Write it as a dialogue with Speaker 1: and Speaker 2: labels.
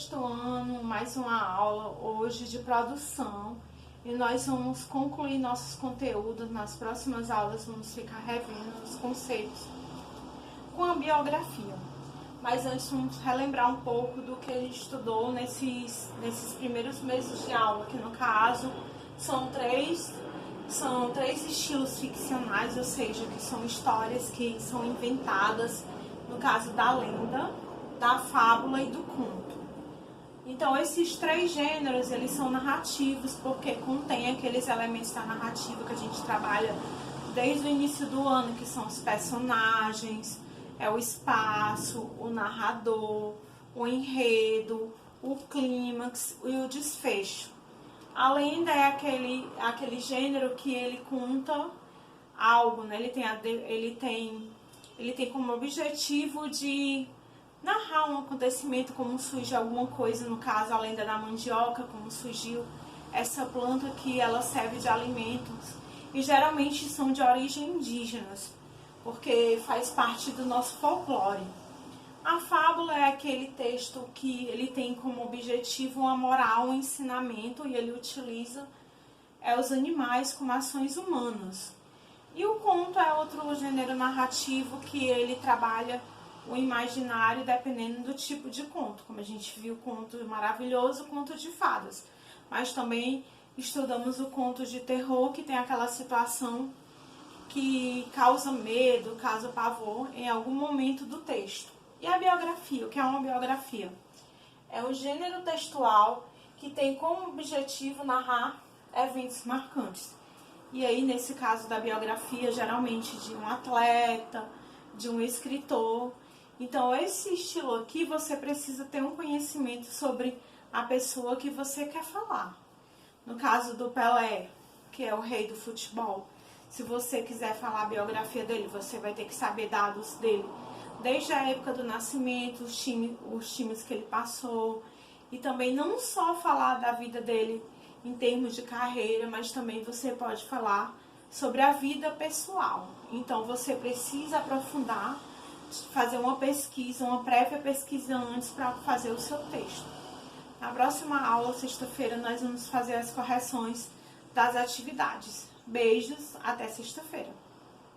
Speaker 1: sexto ano, mais uma aula hoje de produção e nós vamos concluir nossos conteúdos. Nas próximas aulas vamos ficar revendo os conceitos com a biografia. Mas antes vamos relembrar um pouco do que a gente estudou nesses primeiros meses de aula, que no caso são três estilos ficcionais, ou seja, que são histórias que são inventadas, no caso da lenda, da fábula e do conto. Então esses três gêneros, eles são narrativos, porque contém aqueles elementos da narrativa que a gente trabalha desde o início do ano, que são os personagens, o espaço, o narrador, o enredo, o clímax e o desfecho. A lenda é aquele gênero que ele conta algo, né? Ele tem como objetivo de narrar um acontecimento, como surge alguma coisa, no caso a lenda da mandioca, como surgiu essa planta que ela serve de alimentos, e geralmente são de origem indígenas, porque faz parte do nosso folclore. A fábula é aquele texto que ele tem como objetivo uma moral, um ensinamento, e ele utiliza os animais como ações humanas. E o conto é outro gênero narrativo que ele trabalha o imaginário dependendo do tipo de conto. Como a gente viu, o conto maravilhoso, o conto de fadas. Mas também estudamos o conto de terror, que tem aquela situação que causa medo, causa pavor em algum momento do texto. E a biografia, o que é uma biografia? É um gênero textual que tem como objetivo narrar eventos marcantes. E aí, nesse caso da biografia, geralmente de um atleta, de um escritor. Então, esse estilo aqui, você precisa ter um conhecimento sobre a pessoa que você quer falar. No caso do Pelé, que é o rei do futebol, se você quiser falar a biografia dele, você vai ter que saber dados dele, desde a época do nascimento, os times que ele passou, e também não só falar da vida dele em termos de carreira, mas também você pode falar sobre a vida pessoal. Então você precisa aprofundar, fazer uma pesquisa, uma prévia pesquisa antes para fazer o seu texto. Na próxima aula, sexta-feira, nós vamos fazer as correções das atividades. Beijos, até sexta-feira.